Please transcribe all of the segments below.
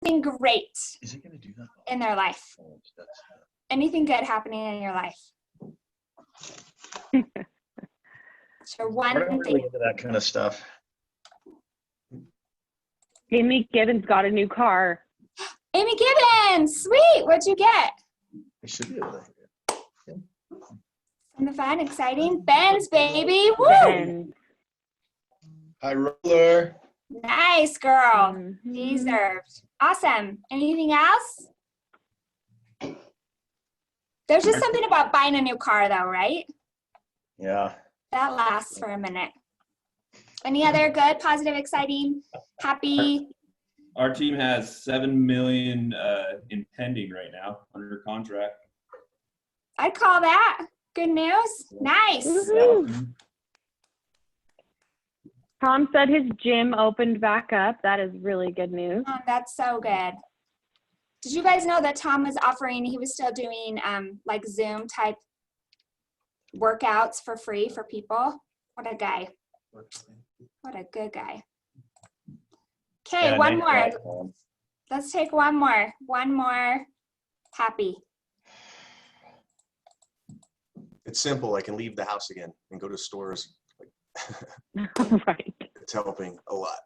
anything great Is it gonna do that? in their life? Anything good happening in your life? Sure, one We're not really thing. into that kind of stuff. Amy Gibbons got a new car. Amy Gibbons, sweet. What'd you get? It should be able to. And the fun, exciting. Ben's baby. Woo! Ben. High roller. Nice girl. Mhm. Deserved. Awesome. Anything else? There's just something about buying a new car though, right? Yeah. That lasts for a minute. Any other good, positive, exciting, happy? Our team has 7 million in pending right now under contract. I'd call that good news. Nice. Woohoo. Tom said his gym opened back up. That is really good news. That's so good. Did you guys know that Tom was offering, he was still doing like Zoom type workouts for free for people? What a guy. What a good guy. Okay, Yeah, one nice more. guy, Tom. Let's take one more. One more. Happy. It's simple. I can leave the house again and go to stores. Right. It's helping a lot.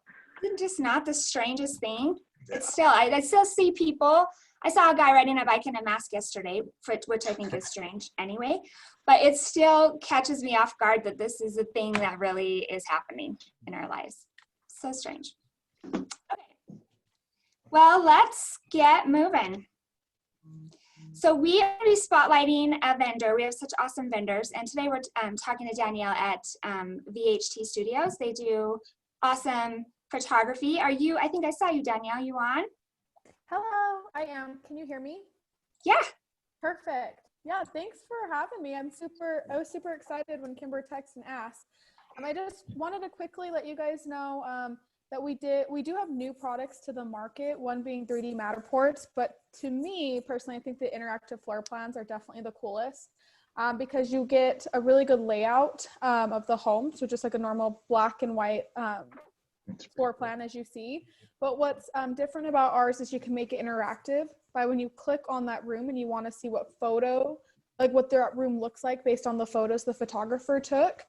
Isn't just not the strangest thing? Yeah. It's still, I still see people. I saw a guy riding a bike in a mask yesterday, which I think is strange anyway, but it still catches me off guard that this is a thing that really is happening in our lives. So strange. Okay. Well, let's get moving. So we are going to be spotlighting a vendor. We have such awesome vendors. And today we're talking to Danielle at VHT Studios. They do awesome photography. I think I saw you, Danielle. You on? Hello, I am. Can you hear me? Yeah. Perfect. Yeah, thanks for having me. I was super excited when Kimber texted and asked. I just wanted to quickly let you guys know that we do have new products to the market, one being 3D Matterports, but to me personally, I think the interactive floor plans are definitely the coolest because you get a really good layout of the home. So just like a normal black and white floor plan as you see. But what's different about ours is you can make it interactive by when you click on that room and you want to see what photo, like what their room looks like based on the photos the photographer took.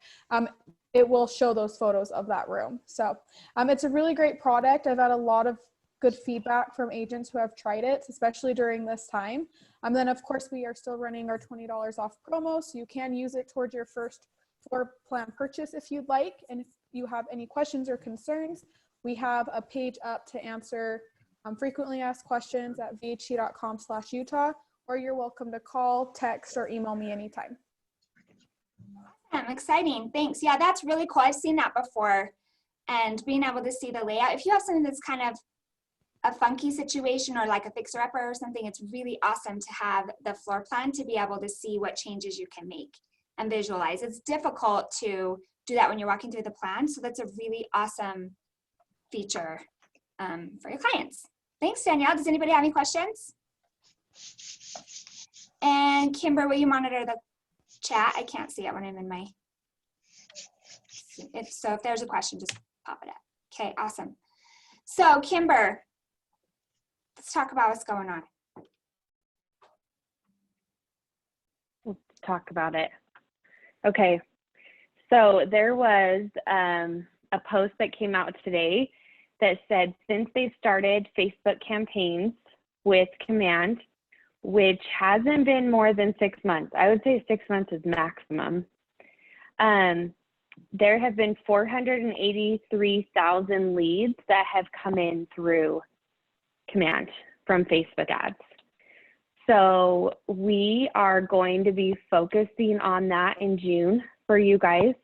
It will show those photos of that room. So it's a really great product. I've had a lot of good feedback from agents who have tried it, especially during this time. Then of course we are still running our $20 off promo, so you can use it towards your first floor plan purchase if you'd like. And if you have any questions or concerns, we have a page up to answer frequently asked questions at vht.com/Utah, or you're welcome to call, text, or email me anytime. Exciting. Thanks. Yeah, that's really cool. I've seen that before. And being able to see the layout. If you have something that's kind of a funky situation or like a fixer-upper or something, it's really awesome to have the floor plan to be able to see what changes you can make and visualize. It's difficult to do that when you're walking through the plan. So that's a really awesome feature for your clients. Thanks, Danielle. Does anybody have any questions? And Kimber, will you monitor the chat? I can't see it when I'm in my, if there's a question, just pop it up. Okay, awesome. So Kimber, let's talk about what's going on. Let's talk about it. Okay, so there was a post that came out today that said since they started Facebook campaigns with Command, which hasn't been more than 6 months, I would say 6 months is maximum, there have been 483,000 leads that have come in through Command from Facebook ads. So we are going to be focusing on that in June for you guys.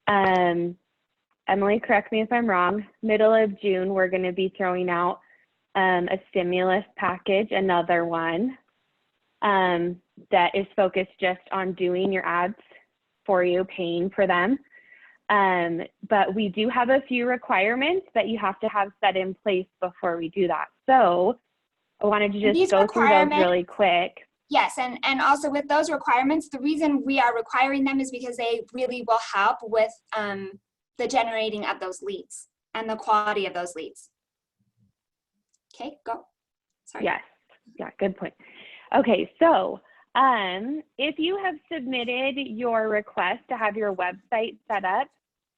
Emily, correct me if I'm wrong, middle of June, we're going to be throwing out a stimulus package, another one that is focused just on doing your ads for you, paying for them. But we do have a few requirements that you have to have set in place before we do that. So I wanted to just go through those really quick. Yes, and also with those requirements, the reason we are requiring them is because they really will help with the generating of those leads and the quality of those leads. Okay, go. Sorry. Yes. Yeah, good point. Okay, so if you have submitted your request to have your website set up,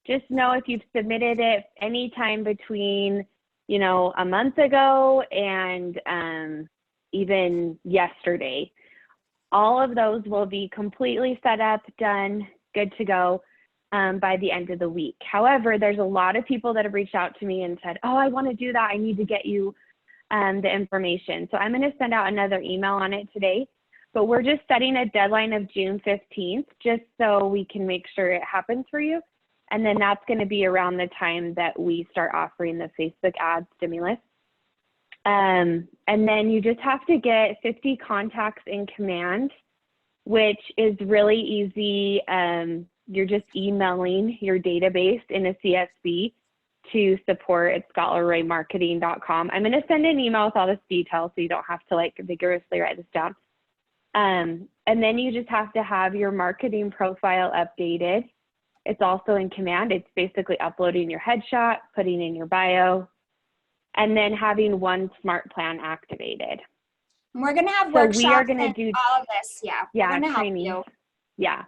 just know if you've submitted it anytime between, you know, a month ago and even yesterday, all of those will be completely set up, done, good to go by the end of the week. However, there's a lot of people that have reached out to me and said, oh, I want to do that. I need to get you the information. So I'm going to send out another email on it today, but we're just setting a deadline of June 15th, just so we can make sure it happens for you. And then that's going to be around the time that we start offering the Facebook ad stimulus. And then you just have to get 50 contacts in command, which is really easy. You're just emailing your database in a CSV to support@scholarroymarketing.com. I'm going to send an email with all this detail so you don't have to like vigorously write this down. And then you just have to have your marketing profile updated. It's also in command. It's basically uploading your headshot, putting in your bio, and then having one smart plan activated. We're going to have So workshops we are going to and do all of this. Yeah. We're yeah, going to help training. you. Yeah.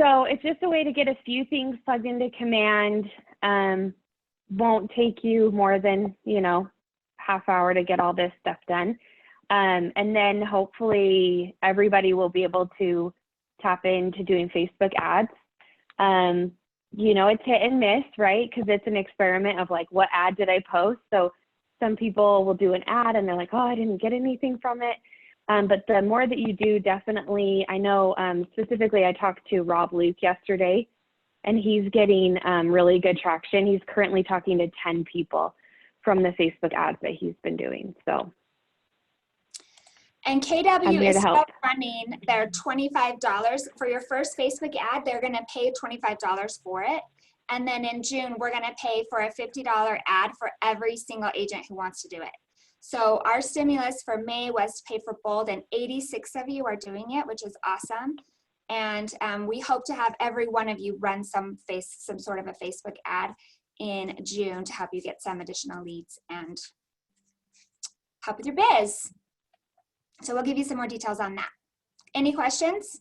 So it's just a way to get a few things plugged into command. Won't take you more than, you know, half hour to get all this stuff done. And then hopefully everybody will be able to tap into doing Facebook ads. You know, it's hit and miss, right? Because it's an experiment of like, what ad did I post? So some people will do an ad and they're like, oh, I didn't get anything from it. But the more that you do, definitely, I know specifically I talked to Rob Luke yesterday, and he's getting really good traction. He's currently talking to 10 people from the Facebook ads that he's been doing. So. And KW is still running their $25 for your first Facebook ad. They're going to pay $25 for it. And then in June, we're going to pay for a $50 ad for every single agent who wants to do it. So our stimulus for May was to pay for bold, and 86 of you are doing it, which is awesome. And we hope to have every one of you run some sort of a Facebook ad in June to help you get some additional leads and help with your biz. So we'll give you some more details on that. Any questions?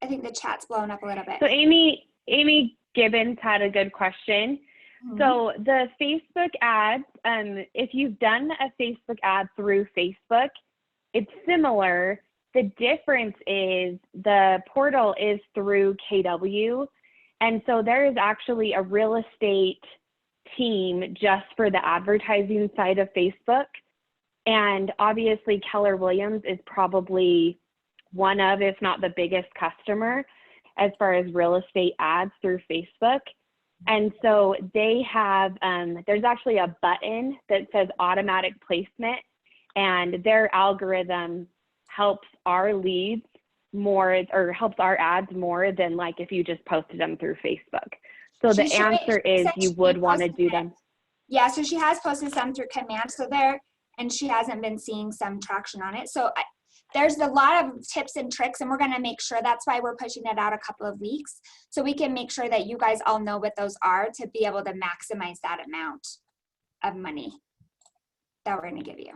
I think the chat's blown up a little bit. So Amy Gibbons had a good question. Mm-hmm. So the Facebook ads, if you've done a Facebook ad through Facebook, it's similar. The difference is the portal is through KW. And so there is actually a real estate team just for the advertising side of Facebook. And obviously Keller Williams is probably one of, if not the biggest customer as far as real estate ads through Facebook. And so they have, there's actually a button that says automatic placement, and their algorithm helps our leads more, or helps our ads more than like if you just posted them through Facebook. So the answer is you would want to do them. Yeah, so she has posted some through command. So there, and she hasn't been seeing some traction on it. So there's a lot of tips and tricks, and we're going to make sure, that's why we're pushing it out a couple of weeks, so we can make sure that you guys all know what those are to be able to maximize that amount of money that we're going to give you.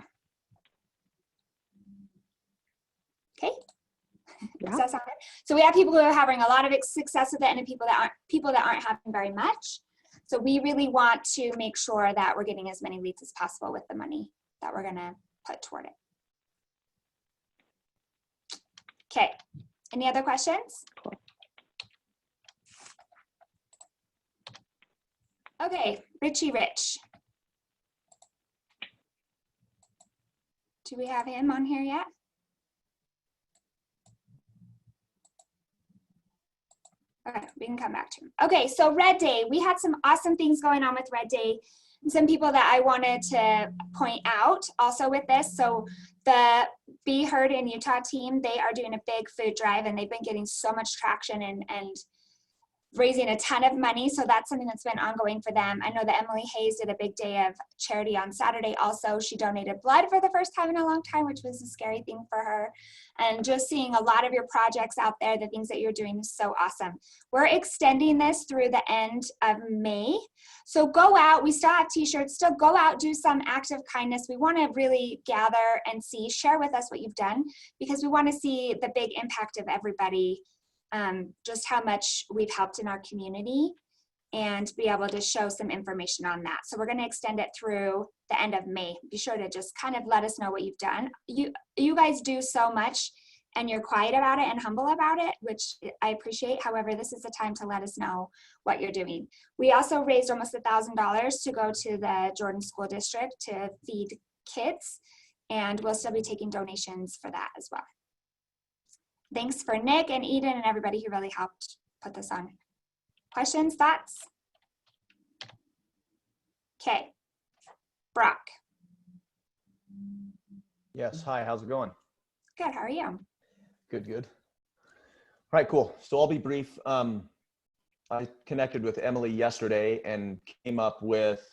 Okay. Yeah. Does that sound good? So we have people who are having a lot of success with it, and people that aren't having very much. So we really want to make sure that we're getting as many leads as possible with the money that we're going to put toward it. Okay, any other questions? Cool. Okay, Richie Rich. Do we have him on here yet? Okay, we can come back to him. Okay, so Red Day, we had some awesome things going on with Red Day. Some people that I wanted to point out also with this. So the Be Heard in Utah team, they are doing a big food drive, and they've been getting so much traction, and raising a ton of money. So that's something that's been ongoing for them. I know that Emily Hayes did a big day of charity on Saturday. Also, she donated blood for the first time in a long time, which was a scary thing for her. And just seeing a lot of your projects out there, the things that you're doing is so awesome. We're extending this through the end of May. So go out, we still have t-shirts, still go out, do some act of kindness. We want to really gather and share with us what you've done, because we want to see the big impact of everybody, just how much we've helped in our community, and be able to show some information on that. So we're going to extend it through the end of May. Be sure to just kind of let us know what you've done. You guys do so much, and you're quiet about it and humble about it, which I appreciate. However, this is the time to let us know what you're doing. We also raised almost $1,000 to go to the Jordan School District to feed kids, and we'll still be taking donations for that as well. Thanks for Nick and Eden and everybody who really helped put this on. Questions, thoughts? Okay, Brock. Yes, hi, how's it going? Good, how are you? Good, good. All right, cool. So I'll be brief. I connected with Emily yesterday and came up with,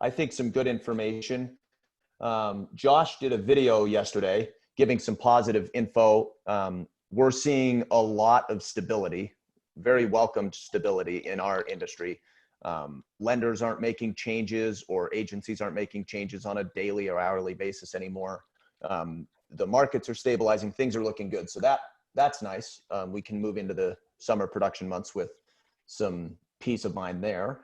I think, some good information. Josh did a video yesterday giving some positive info. We're seeing a lot of stability, very welcomed stability in our industry. Lenders aren't making changes, or agencies aren't making changes on a daily or hourly basis anymore. The markets are stabilizing, things are looking good. So that's nice. We can move into the summer production months with some peace of mind there.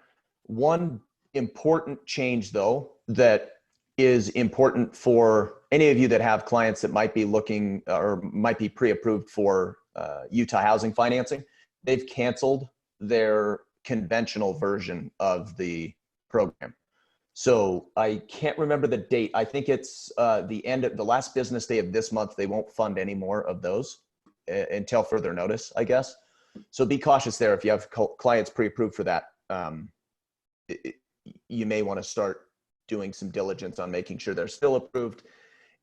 One important change, though, that is important for any of you that have clients that might be looking or might be pre-approved for Utah housing financing. They've canceled their conventional version of the program. So I can't remember the date. I think it's the last business day of this month. They won't fund any more of those until further notice, I guess. So be cautious there. If you have clients pre-approved for that, you may want to start doing some diligence on making sure they're still approved.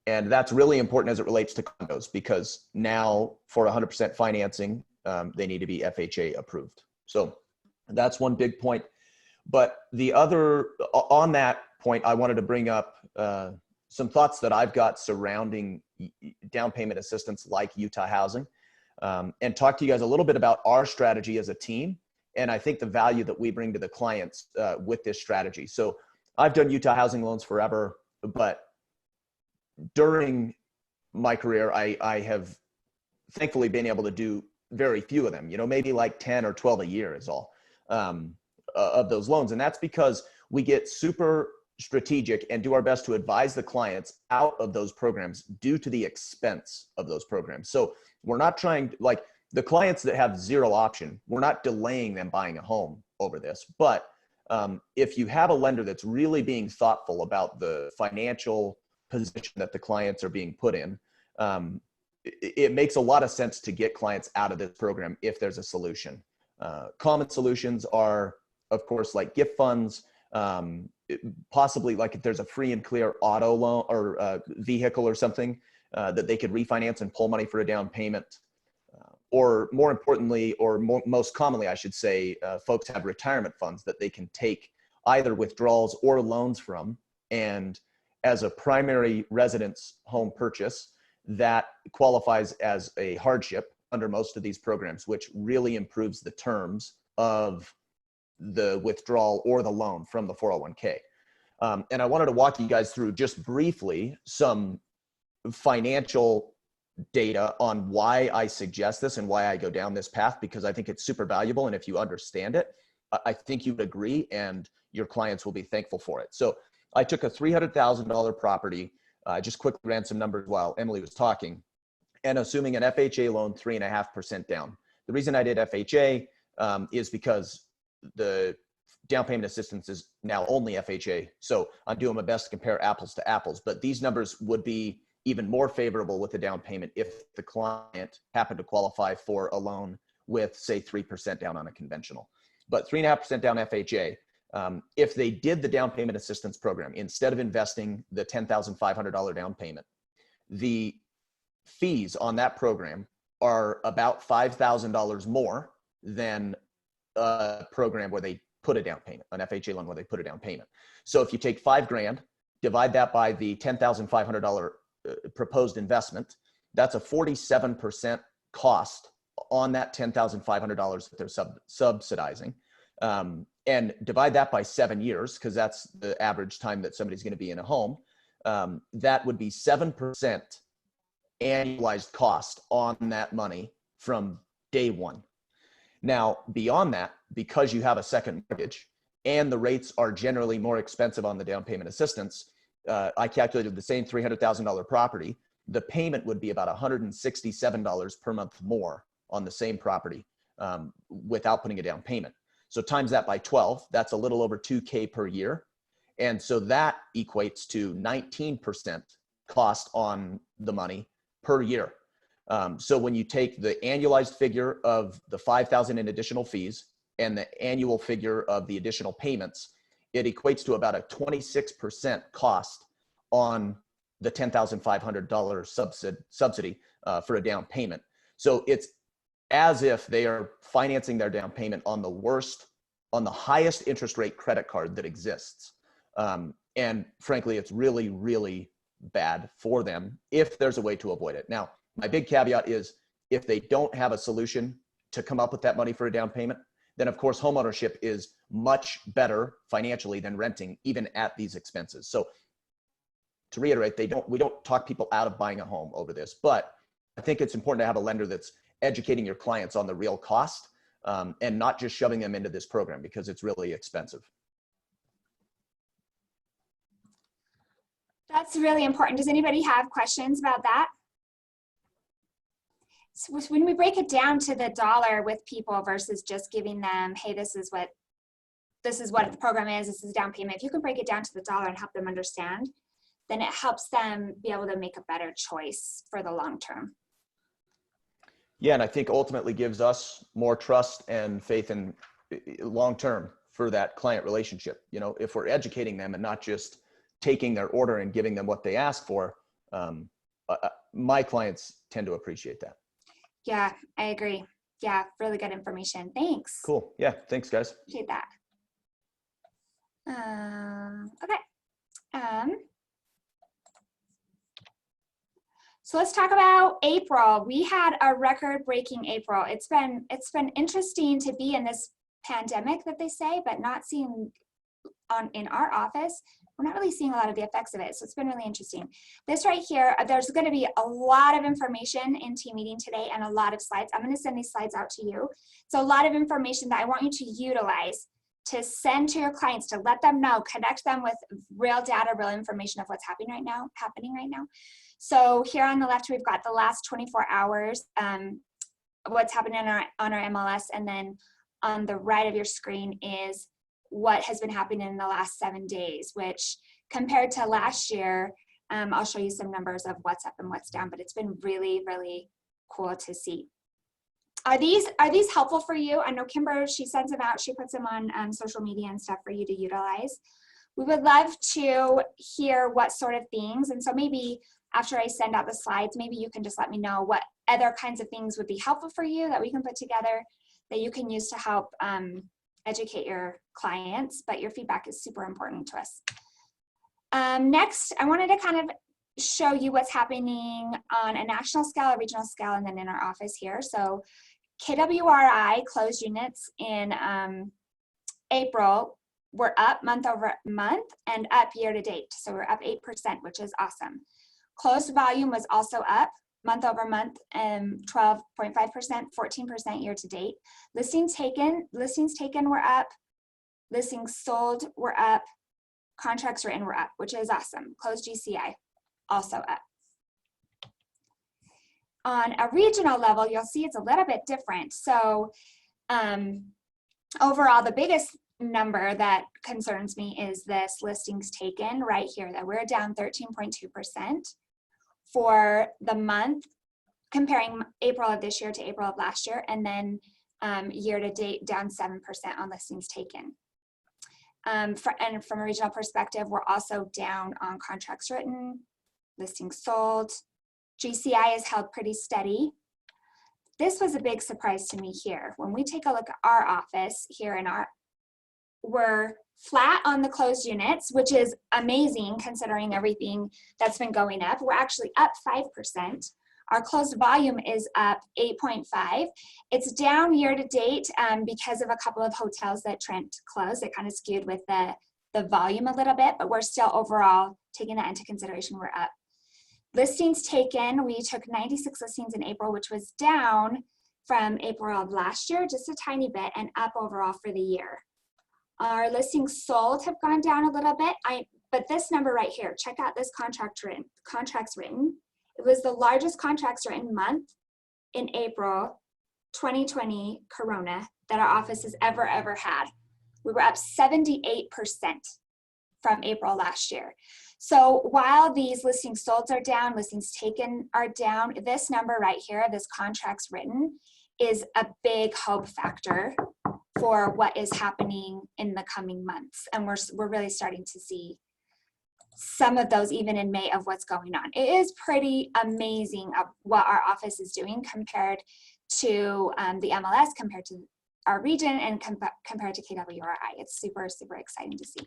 And that's really important as it relates to condos, because now for 100% financing, they need to be FHA approved. So that's one big point. But the other, on that point, I wanted to bring up some thoughts that I've got surrounding down payment assistance like Utah Housing, and talk to you guys a little bit about our strategy as a team. And I think the value that we bring to the clients with this strategy. So I've done Utah Housing loans forever, but during my career, I have thankfully been able to do very few of them, maybe like 10 or 12 a year is all of those loans. And that's because we get super strategic and do our best to advise the clients out of those programs due to the expense of those programs. So we're not trying, like the clients that have zero option, we're not delaying them buying a home over this. But if you have a lender that's really being thoughtful about the financial position that the clients are being put in, it makes a lot of sense to get clients out of this program if there's a solution. Common solutions are, of course, like gift funds, possibly like if there's a free and clear auto loan or vehicle or something that they could refinance and pull money for a down payment. Or more importantly, or most commonly, I should say, folks have retirement funds that they can take either withdrawals or loans from. And as a primary residence home purchase, that qualifies as a hardship under most of these programs, which really improves the terms of the withdrawal or the loan from the 401k. And I wanted to walk you guys through just briefly some financial data on why I suggest this and why I go down this path, because I think it's super valuable. And if you understand it, I think you would agree and your clients will be thankful for it. So I took a $300,000 property. I just quickly ran some numbers while Emily was talking, and assuming an FHA loan, 3.5% down. The reason I did FHA is because the down payment assistance is now only FHA. So I'm doing my best to compare apples to apples, but these numbers would be even more favorable with the down payment if the client happened to qualify for a loan with, say, 3% down on a conventional. But 3.5% down FHA, if they did the down payment assistance program, instead of investing the $10,500 down payment, the fees on that program are about $5,000 more than a program where they put a down payment, an FHA loan where they put a down payment. So if you take $5,000, divide that by the $10,500 proposed investment, that's a 47% cost on that $10,500 that they're subsidizing. And divide that by 7 years, because that's the average time that somebody's going to be in a home. That would be 7% annualized cost on that money from day one. Now, beyond that, because you have a second mortgage and the rates are generally more expensive on the down payment assistance, I calculated the same $300,000 property, the payment would be about $167 per month more on the same property without putting a down payment. So times that by 12, that's a little over $2,000 per year. And so that equates to 19% cost on the money per year. So when you take the annualized figure of the $5,000 in additional fees and the annual figure of the additional payments, it equates to about a 26% cost on the $10,500 subsidy for a down payment. So it's as if they are financing their down payment on the highest interest rate credit card that exists. And frankly, it's really, really bad for them if there's a way to avoid it. Now, my big caveat is if they don't have a solution to come up with that money for a down payment, then of course, homeownership is much better financially than renting, even at these expenses. So to reiterate, we don't talk people out of buying a home over this, but I think it's important to have a lender that's educating your clients on the real cost and not just shoving them into this program because it's really expensive. That's really important. Does anybody have questions about that? So when we break it down to the dollar with people versus just giving them, hey, this is what the program is, this is down payment. If you can break it down to the dollar and help them understand, then it helps them be able to make a better choice for the long term. Yeah, and I think ultimately gives us more trust and faith in long term for that client relationship. You know, if we're educating them and not just taking their order and giving them what they ask for, my clients tend to appreciate that. Yeah, I agree. Yeah, really good information. Thanks. Cool. Yeah, thanks, guys. Appreciate that. Okay. So let's talk about April. We had a record-breaking April. It's been interesting to be in this pandemic that they say, but not seeing in our office. We're not really seeing a lot of the effects of it. So it's been really interesting. This right here, there's going to be a lot of information in team meeting today and a lot of slides. I'm going to send these slides out to you. So a lot of information that I want you to utilize to send to your clients, to let them know, connect them with real data, real information of what's happening right now. So here on the left, we've got the last 24 hours, what's happening on our MLS. And then on the right of your screen is what has been happening in the last 7 days, which compared to last year, I'll show you some numbers of what's up and what's down, but it's been really, really cool to see. Are these helpful for you? I know Kimber, she sends them out, she puts them on social media and stuff for you to utilize. We would love to hear what sort of things, and so maybe after I send out the slides, maybe you can just let me know what other kinds of things would be helpful for you that we can put together that you can use to help educate your clients, but your feedback is super important to us. Next, I wanted to kind of show you what's happening on a national scale, a regional scale, and then in our office here. So KWRI closed units in April were up month over month and up year to date. So we're up 8%, which is awesome. Closed volume was also up month over month, 12.5%, 14% year to date. Listings taken were up, listings sold were up, contracts written were up, which is awesome. Closed GCI also up. On a regional level, you'll see it's a little bit different. So overall, the biggest number that concerns me is this listings taken right here, that we're down 13.2% for the month, comparing April of this year to April of last year, and then year to date down 7% on listings taken. And from a regional perspective, we're also down on contracts written, listings sold. GCI is held pretty steady. this was a big surprise to me here. When we take a look at our office here we're flat on the closed units, which is amazing considering everything that's been going up. We're actually up 5%. Our closed volume is up 8.5. It's down year to date because of a couple of hotels that Trent closed. It kind of skewed with the volume a little bit, but we're still overall taking that into consideration, we're up. Listings taken, we took 96 listings in April, which was down from April of last year, just a tiny bit, and up overall for the year. Our listings sold have gone down a little bit, but this number right here, check out this contracts written. It was the largest contracts written month in April 2020 Corona that our office has ever had. We were up 78% from April last year. So while these listings sold are down, listings taken are down, this number right here, this contracts written, is a big hope factor for what is happening in the coming months. And we're really starting to see some of those even in May of what's going on. It is pretty amazing of what our office is doing compared to the MLS, compared to our region, and compared to KWRI. It's super, super exciting to see.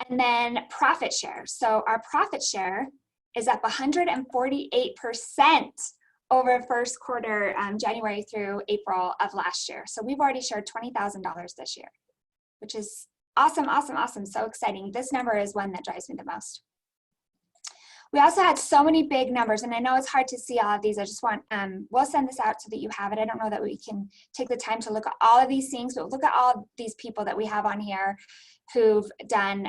And then profit share. So our profit share is up 148% over first quarter, January through April of last year. So we've already shared $20,000 this year, which is awesome, awesome, awesome. So exciting. This number is one that drives me the most. We also had so many big numbers, and I know it's hard to see all of these. I just want, we'll send this out so that you have it. I don't know that we can take the time to look at all of these things, but look at all of these people that we have on here who've done,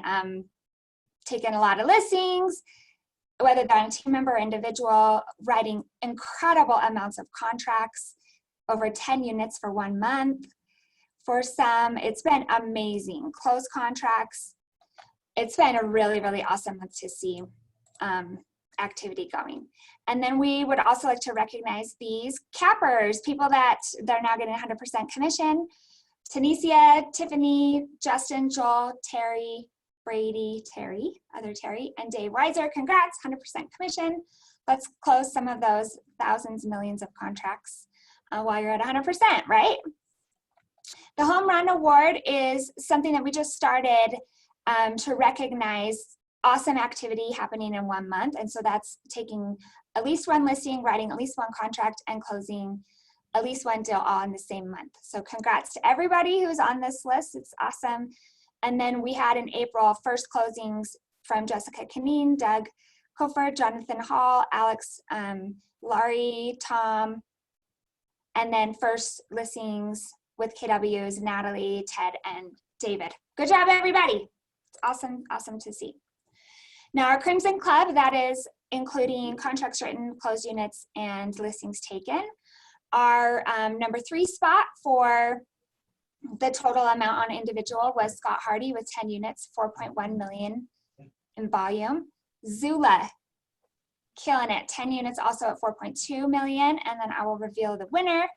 taken a lot of listings, whether they're a team member or individual, writing incredible amounts of contracts, over 10 units for 1 month. For some, it's been amazing. Closed contracts. It's been a really, really awesome month to see activity going. And then we would also like to recognize these cappers, people that they're now getting 100% commission. Tanisha, Tiffany, Justin, Joel, Terry, Brady, other Terry, and Dave Weiser. Congrats, 100% commission. Let's close some of those thousands, millions of contracts while you're at 100%, right? The Home Run Award is something that we just started to recognize awesome activity happening in 1 month. And so that's taking at least 1 listing, writing at least 1 contract, and closing at least 1 deal all in the same month. So congrats to everybody who's on this list. It's awesome. And then we had in April first closings from Jessica Canine, Doug Hofer, Jonathan Hall, Alex Laurie, Tom, and then first listings with KW's Natalie, Ted, and David. Good job, everybody. It's awesome, awesome to see. Now our Crimson Club, that is including contracts written, closed units, and listings taken. Our number 3 spot for the total amount on individual was Scott Hardy with 10 units, 4.1 million in volume. Zula, killing it, 10 units also at 4.2 million. And then I will reveal the winner.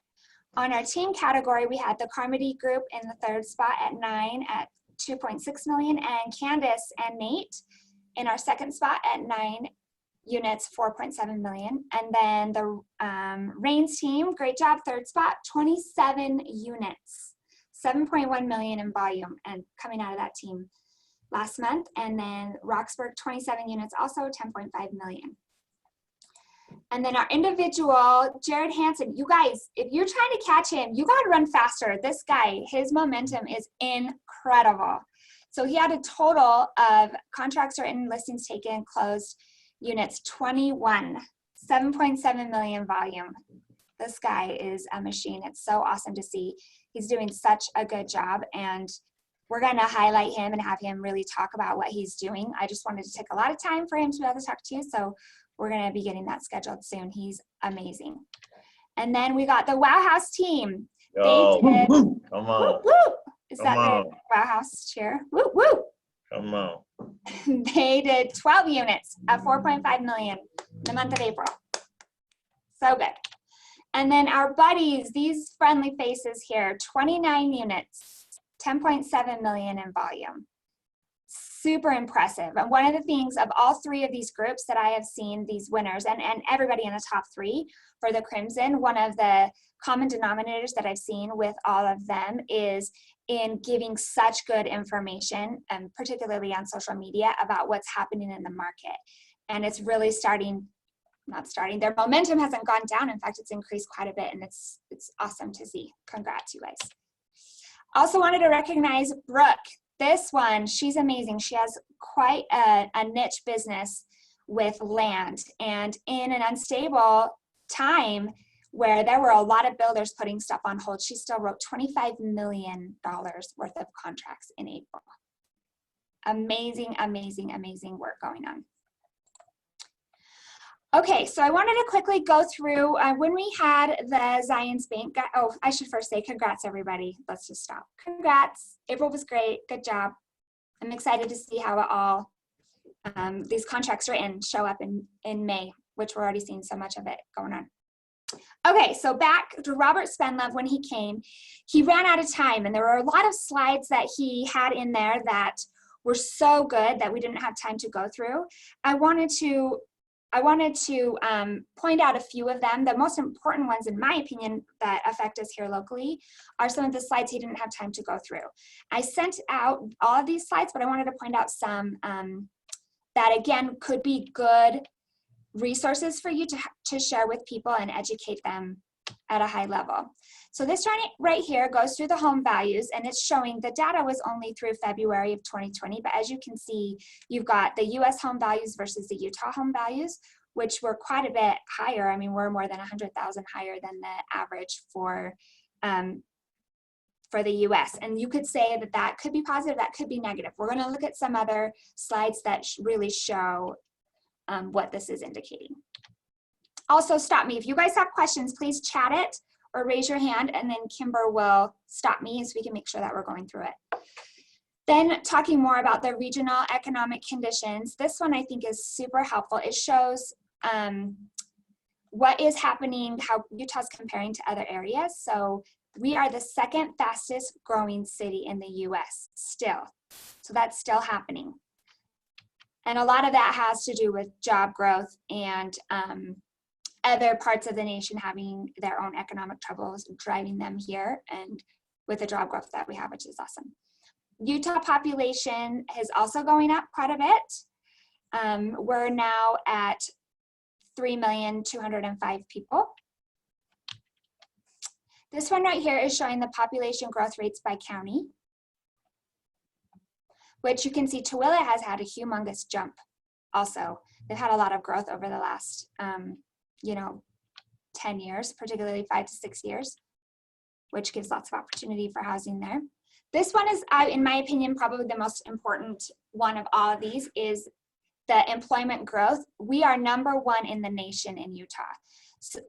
On our team category, we had the Carmody Group in the 3rd spot at 9 at 2.6 million, and Candace and Nate in our 2nd spot at 9 units, 4.7 million. And then the Reigns team, great job, 3rd spot, 27 units, 7.1 million in volume, and coming out of that team last month. And then Roxburgh, 27 units, also 10.5 million. And then our individual, Jared Hansen, you guys, if you're trying to catch him, you got to run faster. This guy, his momentum is incredible. So he had a total of contracts written, listings taken, closed units, 21, 7.7 million volume. This guy is a machine. It's so awesome to see. He's doing such a good job, and we're going to highlight him and have him really talk about what he's doing. I just wanted to take a lot of time for him to be able to talk to you, so we're going to be getting that scheduled soon. He's amazing. And then we got the Wow House team. Oh, They did, woo, come on. woo, woo. Is Come that on. the Wow House cheer? Woo, woo. Come on. They did 12 units at 4.5 million in the month of April. So good. And then our buddies, these friendly faces here, 29 units, 10.7 million in volume. super impressive. And one of the things of all three of these groups that I have seen, these winners, and everybody in the top three for the Crimson, one of the common denominators that I've seen with all of them is in giving such good information, and particularly on social media, about what's happening in the market. And it's really their momentum hasn't gone down. In fact, it's increased quite a bit, and it's awesome to see. Congrats, you guys. Also wanted to recognize Brooke. This one, she's amazing. She has quite a niche business with land, and in an unstable time where there were a lot of builders putting stuff on hold, she still wrote $25 million worth of contracts in April. Amazing, amazing, amazing work going on. Okay, so I wanted to quickly go through when we had the Zions Bank. Oh, I should first say congrats, everybody. Let's just stop. Congrats. April was great. Good job. I'm excited to see how it all, these contracts written show up in May, which we're already seeing so much of it going on. Okay, so back to Robert Spenlove. When he came, he ran out of time, and there were a lot of slides that he had in there that were so good that we didn't have time to go through. I wanted to point out a few of them. The most important ones, in my opinion, that affect us here locally are some of the slides he didn't have time to go through. I sent out all of these slides, but I wanted to point out some that, again, could be good resources for you to share with people and educate them at a high level. So this right here goes through the home values, and it's showing the data was only through February of 2020, but as you can see, you've got the US home values versus the Utah home values, which were quite a bit higher. I mean, we're more than 100,000 higher than the average for the US. And you could say that that could be positive, that could be negative. We're gonna look at some other slides that really show what this is indicating. Also, stop me. If you guys have questions, please chat it or raise your hand, and then Kimber will stop me so we can make sure that we're going through it. Then talking more about the regional economic conditions, this one I think is super helpful. It shows what is happening, how Utah's comparing to other areas. So we are the second fastest growing city in the US still. So that's still happening. And a lot of that has to do with job growth and other parts of the nation having their own economic troubles driving them here, and with the job growth that we have, which is awesome. Utah population is also going up quite a bit. We're now at 3,205,000 people. This one right here is showing the population growth rates by county, which you can see Tooele has had a humongous jump also. They've had a lot of growth over the last 10 years, particularly 5 to 6 years, which gives lots of opportunity for housing there. This one is, in my opinion, probably the most important one of all of these is the employment growth. We are #1 in the nation in Utah. So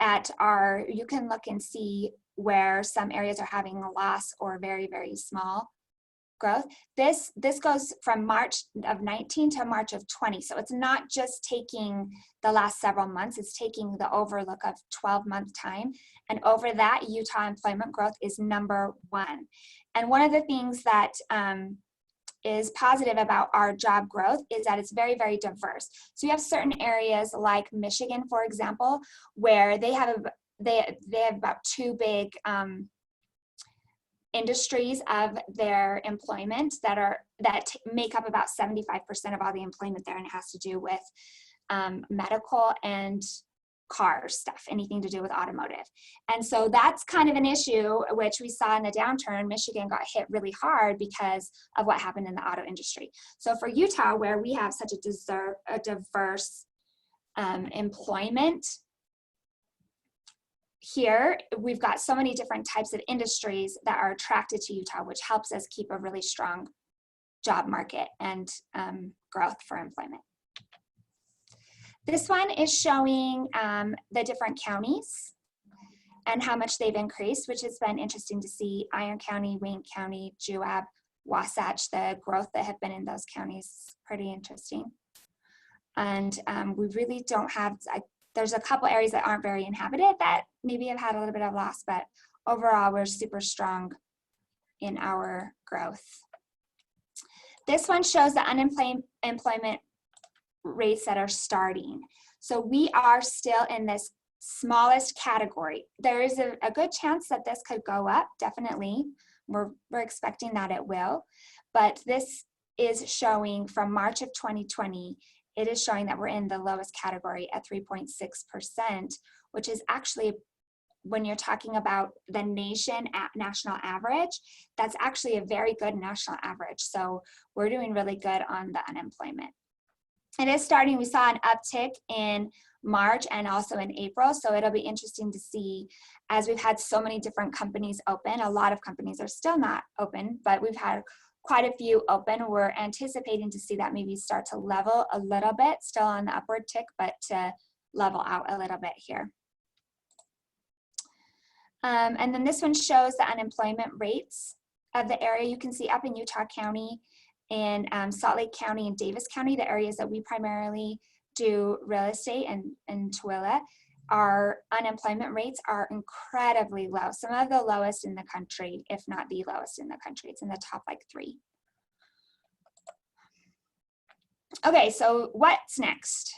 you can look and see where some areas are having a loss or very, very small growth. This goes from March of 19 to March of 20. So it's not just taking the last several months, it's taking the overlook of 12-month time. And over that, Utah employment growth is #1. And one of the things that is positive about our job growth is that it's very, very diverse. So you have certain areas like Michigan, for example, where they have about 2 big industries of their employment that make up about 75% of all the employment there, and it has to do with medical and car stuff, anything to do with automotive. And so that's kind of an issue which we saw in the downturn. Michigan got hit really hard because of what happened in the auto industry. So for Utah, where we have such a diverse employment, here we've got so many different types of industries that are attracted to Utah, which helps us keep a really strong job market and growth for employment. This one is showing the different counties and how much they've increased, which has been interesting to see. Iron County, Wayne County, Juab, Wasatch, the growth that have been in those counties is pretty interesting. And we really don't have, there's a couple areas that aren't very inhabited that maybe have had a little bit of loss, but overall we're super strong in our growth. This one shows the unemployment rates that are starting. So we are still in this smallest category. There is a good chance that this could go up, definitely. We're expecting that it will, but this is showing from March of 2020, it is showing that we're in the lowest category at 3.6%, which is actually, when you're talking about the national average, that's actually a very good national average. So we're doing really good on the unemployment. It is starting, we saw an uptick in March and also in April. So it'll be interesting to see, as we've had so many different companies open. A lot of companies are still not open, but we've had quite a few open. We're anticipating to see that maybe start to level a little bit, still on the upward tick, but to level out a little bit here. And then this one shows the unemployment rates of the area. You can see up in Utah County, in Salt Lake County and Davis County, the areas that we primarily do real estate, and Tooele, our unemployment rates are incredibly low. Some of the lowest in the country, if not the lowest in the country. It's in the top like 3. Okay, so what's next?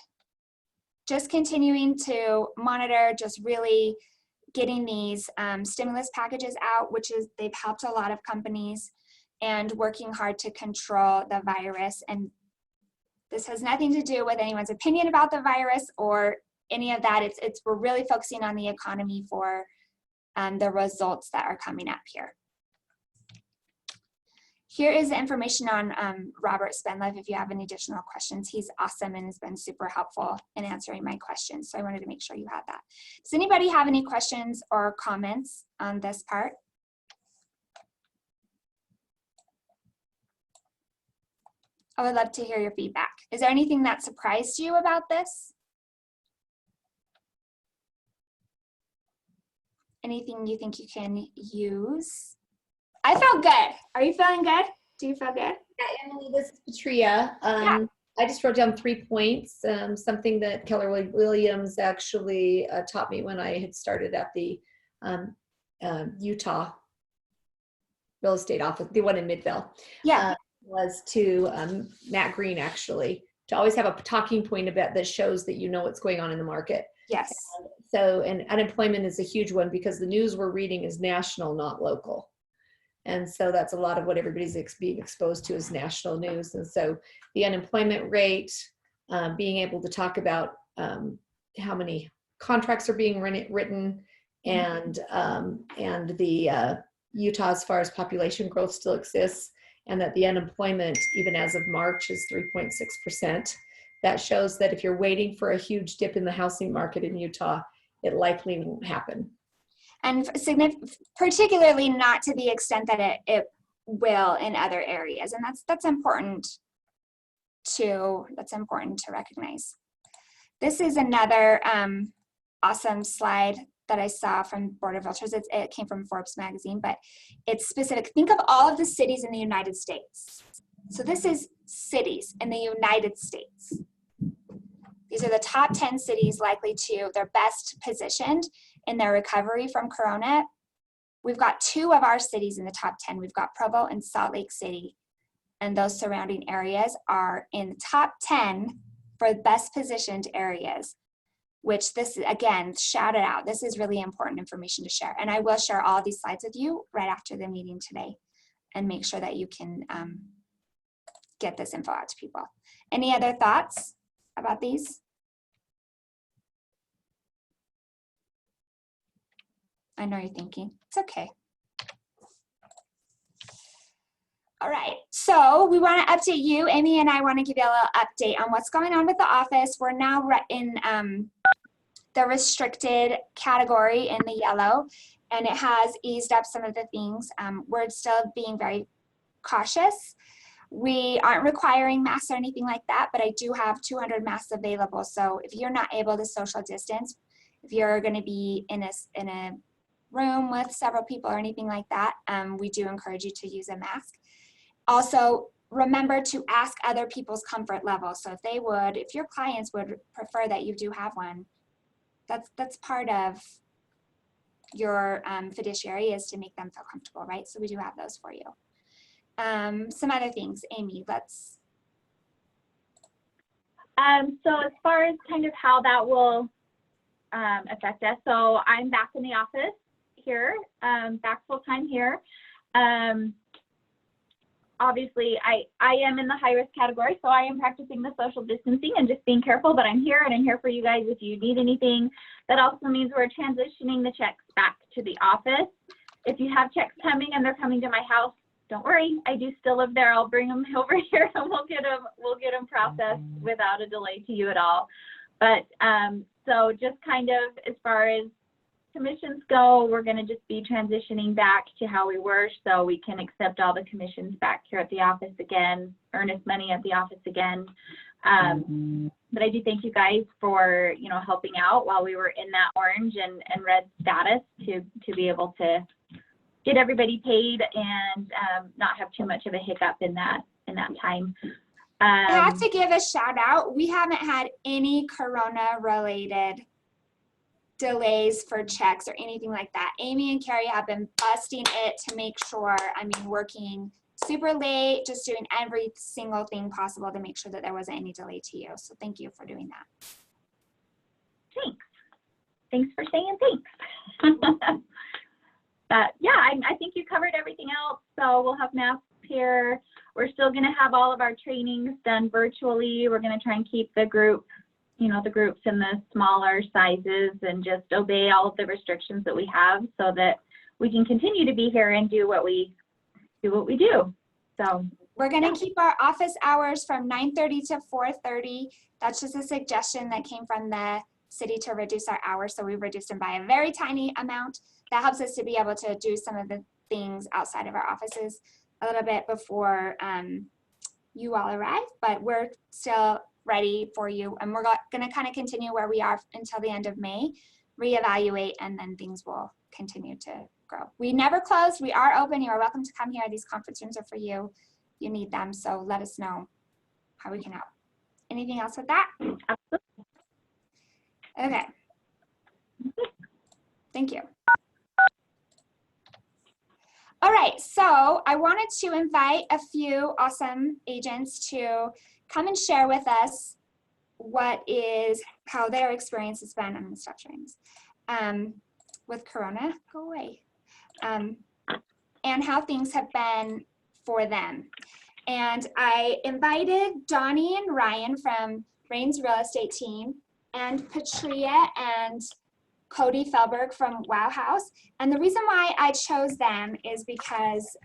Just continuing to monitor, just really getting these stimulus packages out, which is, they've helped a lot of companies, and working hard to control the virus. And this has nothing to do with anyone's opinion about the virus or any of that. We're really focusing on the economy for the results that are coming up here. Here is the information on Robert Spendlove if you have any additional questions. He's awesome and has been super helpful in answering my questions. So I wanted to make sure you had that. Does anybody have any questions or comments on this part? I would love to hear your feedback. Is there anything that surprised you about this? Anything you think you can use? I felt good. Are you feeling good? Do you feel good? Yeah, Emily, this is Patria. Yeah. I just wrote down 3 points, something that Keller Williams actually taught me when I had started at the Utah real estate office, the one in Midvale. Yeah. Was to Matt Green, actually, to always have a talking point about that shows that you know what's going on in the market. Yes. And unemployment is a huge one because the news we're reading is national, not local. And so that's a lot of what everybody's being exposed to is national news. And so the unemployment rate, being able to talk about how many contracts are being written, and the Utah, as far as population growth, still exists, and that the unemployment, even as of March, is 3.6%. That shows that if you're waiting for a huge dip in the housing market in Utah, it likely won't happen. And particularly not to the extent that it will in other areas. And that's important to recognize. This is another awesome slide that I saw from Board of Realtors. It came from Forbes magazine, but it's specific. Think of all of the cities in the United States. So this is cities in the United States. These are the top 10 cities likely to, they're best positioned in their recovery from Corona. We've got 2 of our cities in the top 10. We've got Provo and Salt Lake City, and those surrounding areas are in the top 10 for best positioned areas, which this, again, shout it out. This is really important information to share. And I will share all these slides with you right after the meeting today and make sure that you can get this info out to people. Any other thoughts about these? I know you're thinking, it's okay. All right, so we want to update you. Amy and I want to give you a little update on what's going on with the office. We're now in the restricted category in the yellow, and it has eased up some of the things. We're still being very cautious. We aren't requiring masks or anything like that, but I do have 200 masks available. So if you're not able to social distance, if you're going to be in a room with several people or anything like that, we do encourage you to use a mask. Also, remember to ask other people's comfort level. So if your clients would prefer that you do have one, that's part of your fiduciary, is to make them feel comfortable, right? So we do have those for you. some other things. Amy, let's. So as far as kind of how that will affect us, so I'm back in the office here, back full time here. Obviously, I am in the high risk category, so I am practicing the social distancing and just being careful, but I'm here and I'm here for you guys if you need anything. That also means we're transitioning the checks back to the office. If you have checks coming and they're coming to my house, don't worry, I do still live there. I'll bring them over here and we'll get them processed without a delay to you at all. But so just kind of as far as commissions go, we're going to just be transitioning back to how we were, so we can accept all the commissions back here at the office again, earnest money at the office again. But I do thank you guys for, you know, helping out while we were in that orange and red status to be able to get everybody paid and not have too much of a hiccup in that time. I have to give a shout out. We haven't had any Corona related delays for checks or anything like that. Amy and Carrie have been busting it to make sure, I mean, working super late, just doing every single thing possible to make sure that there wasn't any delay to you. So thank you for doing that. Thanks. Thanks for saying thanks. But yeah, I think you covered everything else. So we'll have masks here. We're still going to have all of our trainings done virtually. We're going to try and keep the group, you know, the groups in the smaller sizes and just obey all of the restrictions that we have so that we can continue to be here and do what we do. So we're going to keep our office hours from 9:30 to 4:30. That's just a suggestion that came from the city to reduce our hours. So we reduced them by a very tiny amount. That helps us to be able to do some of the things outside of our offices a little bit before you all arrive, but we're still ready for you. And we're going to kind of continue where we are until the end of May, reevaluate, and then things will continue to grow. We never close. We are open. You are welcome to come here. These conference rooms are for you. You need them. So let us know how we can help. Anything else with that? absolutely. Okay. Thank you. All right, so I wanted to invite a few awesome agents to come and share with us how their experience has been. I'm gonna stop sharing this, with Corona, go away, and how things have been for them. And I invited Donnie and Ryan from Rain's real estate team, and Patria and Cody Felberg from Wow House. And the reason why I chose them is because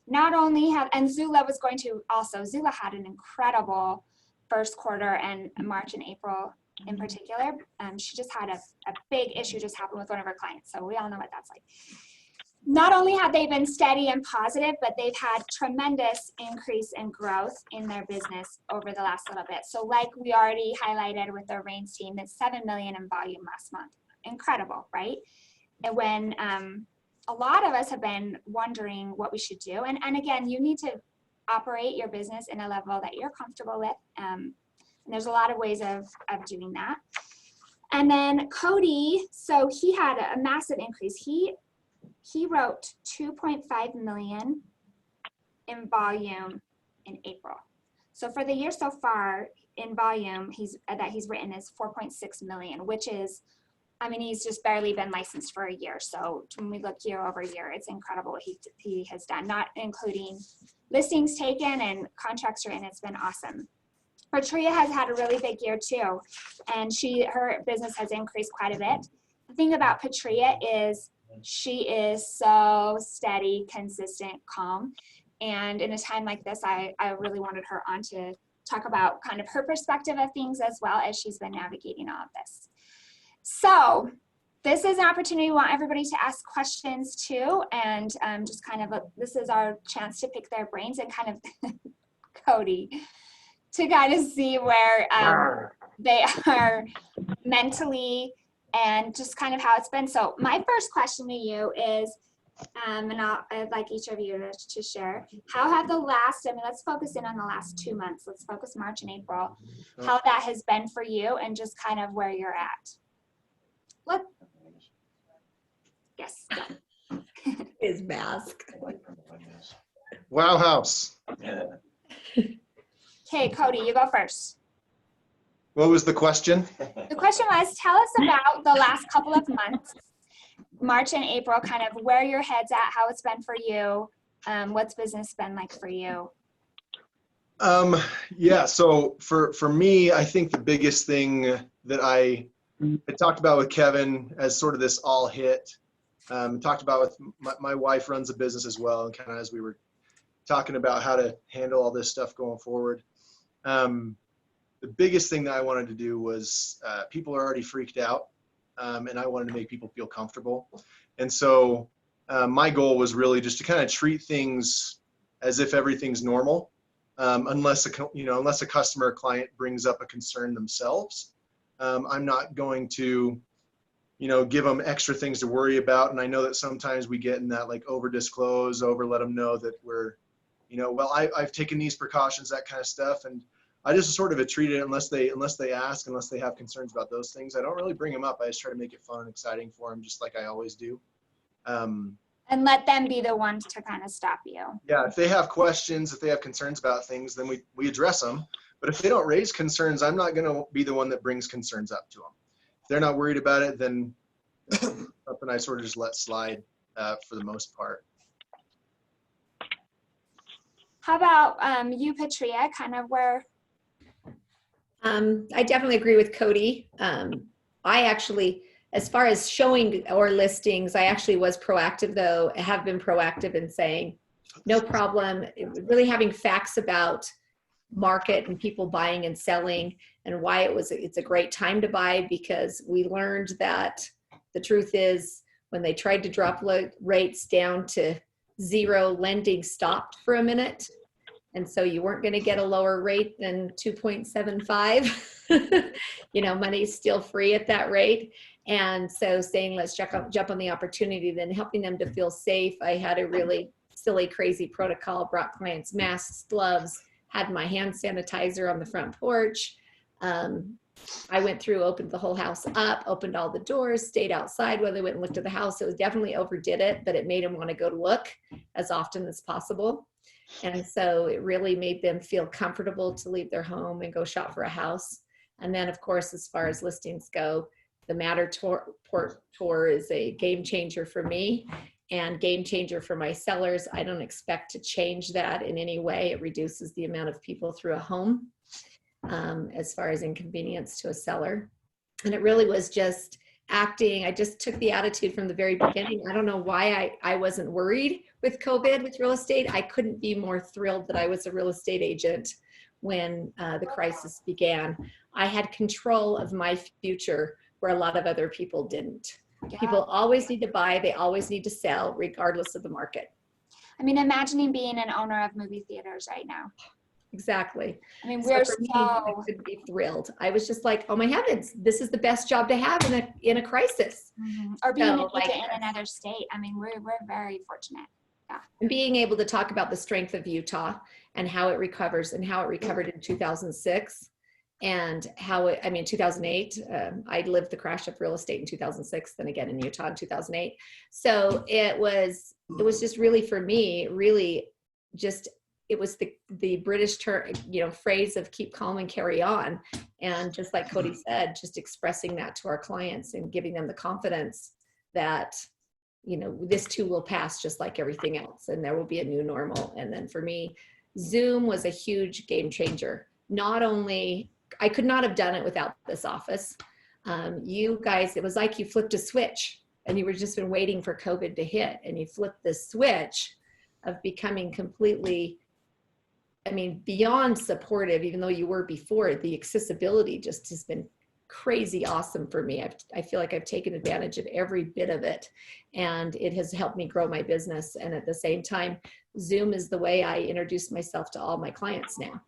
not only and Zula was going to also, Zula had an incredible first quarter and March and April in particular. She just had a big issue just happened with one of her clients. So we all know what that's like. Not only have they been steady and positive, but they've had tremendous increase in growth in their business over the last little bit. So like we already highlighted with the Rains team, that's 7 million in volume last month. Incredible, right? And when a lot of us have been wondering what we should do. And again, you need to operate your business in a level that you're comfortable with. And there's a lot of ways of doing that. And then Cody, so he had a massive increase. He wrote 2.5 million in volume in April. So for the year so far in volume that he's written is 4.6 million, which is, I mean, he's just barely been licensed for a year. So when we look year over year, it's incredible what he has done, not including listings taken and contracts written. It's been awesome. Patria has had a really big year too. And her business has increased quite a bit. The thing about Patria is she is so steady, consistent, calm. And in a time like this, I really wanted her on to talk about kind of her perspective of things as well as she's been navigating all of this. So this is an opportunity we want everybody to ask questions too. And just kind of, this is our chance to pick their brains and kind of Cody, to kind of see where they are mentally and just kind of how it's been. So my first question to you is, and I'd like each of you to share, how have the last, I mean, let's focus in on the last 2 months. Let's focus March and April, how that has been for you and just kind of where you're at. Yes. His mask. Wow House. Okay, Cody, you go first. What was the question? The question was, tell us about the last couple of months, March and April, kind of where your head's at, how it's been for you, what's business been like for you? Yeah, so for me, I think the biggest thing that I talked about with Kevin as sort of this all hit, talked about with my wife runs a business as well, and kind of as we were talking about how to handle all this stuff going forward. The biggest thing that I wanted to do was people are already freaked out, and I wanted to make people feel comfortable. And so my goal was really just to kind of treat things as if everything's normal, unless a customer or client brings up a concern themselves. I'm not going to, give them extra things to worry about. And I know that sometimes we get in that like over disclose, over let them know that we're, well, I've taken these precautions, that kind of stuff. And I just sort of treat it unless they ask, unless they have concerns about those things. I don't really bring them up. I just try to make it fun and exciting for them, just like I always do. And let them be the ones to kind of stop you. Yeah, if they have questions, if they have concerns about things, then we address them. But if they don't raise concerns, I'm not going to be the one that brings concerns up to them. If they're not worried about it, then something I sort of just let slide for the most part. How about you, Patria, kind of where? I definitely agree with Cody. I actually, as far as showing or listings, I actually was proactive though. I have been proactive in saying, no problem, really having facts about market and people buying and selling and why it's a great time to buy, because we learned that the truth is when they tried to drop rates down to 0, lending stopped for a minute. And so you weren't going to get a lower rate than 2.75. Money's still free at that rate. And so saying, let's jump on the opportunity, then helping them to feel safe. I had a really silly, crazy protocol, brought clients masks, gloves, had my hand sanitizer on the front porch. I went through, opened the whole house up, opened all the doors, stayed outside while they went and looked at the house. It was definitely overdid it, but it made them want to go to look as often as possible. And so it really made them feel comfortable to leave their home and go shop for a house. And then, of course, as far as listings go, the Matterport tour is a game changer for me and game changer for my sellers. I don't expect to change that in any way. It reduces the amount of people through a home as far as inconvenience to a seller. And it really was just acting. I just took the attitude from the very beginning. I don't know why I wasn't worried with COVID, with real estate. I couldn't be more thrilled that I was a real estate agent when the crisis began. I had control of my future where a lot of other people didn't. Yeah. People always need to buy, they always need to sell, regardless of the market. I mean, imagining being an owner of movie theaters right now. Exactly. I mean, So for me, I couldn't be thrilled. I was just like, oh my heavens, this is the best job to have in a crisis. Mm-hmm. Or being an agent in another state. I mean, we're very fortunate. Yeah. And being able to talk about the strength of Utah and how it recovers and how it recovered in 2006 and how it, 2008, I lived the crash of real estate in 2006, then again in Utah in 2008. So it was just really, for me, really just, it was the British term, phrase of keep calm and carry on. And just like Cody said, just expressing that to our clients and giving them the confidence that, this too will pass just like everything else. And there will be a new normal. And then for me, Zoom was a huge game changer. Not only, I could not have done it without this office. You guys, it was like you flipped a switch and you were just been waiting for COVID to hit, and you flipped the switch of becoming completely, beyond supportive, even though you were before. The accessibility just has been crazy awesome for me. I feel like I've taken advantage of every bit of it, and it has helped me grow my business. And at the same time, Zoom is the way I introduce myself to all my clients now.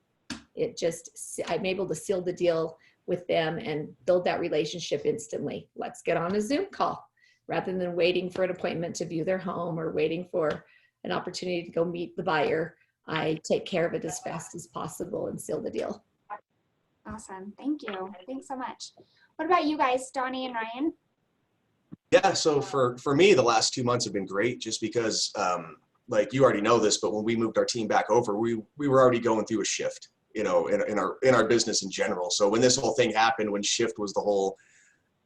I'm able to seal the deal with them and build that relationship instantly. Let's get on a Zoom call rather than waiting for an appointment to view their home or waiting for an opportunity to go meet the buyer. I take care of it as fast as possible and seal the deal. Awesome. Thank you. Thanks so much. What about you guys, Donnie and Ryan? Yeah, so for me, the last 2 months have been great just because, like you already know this, but when we moved our team back over, we were already going through a shift, you know, in our business in general. So when this whole thing happened, when shift was the whole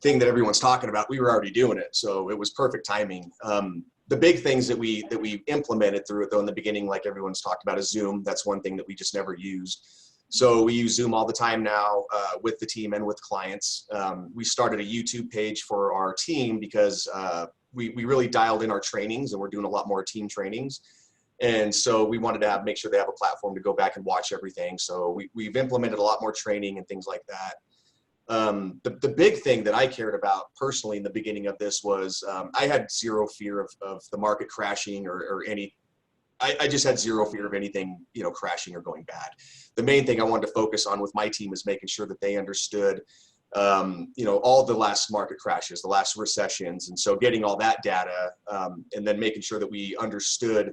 thing that everyone's talking about, we were already doing it. So it was perfect timing. The big things that we implemented through it though in the beginning, like everyone's talked about, is Zoom. That's one thing that we just never used. So we use Zoom all the time now with the team and with clients. We started a YouTube page for our team because we really dialed in our trainings, and we're doing a lot more team trainings. And so we wanted to make sure they have a platform to go back and watch everything. So we've implemented a lot more training and things like that. The big thing that I cared about personally in the beginning of this was I had zero fear of the market crashing or any. I just had zero fear of anything, you know, crashing or going bad. The main thing I wanted to focus on with my team is making sure that they understood, you know, all the last market crashes, the last recessions. And so getting all that data and then making sure that we understood,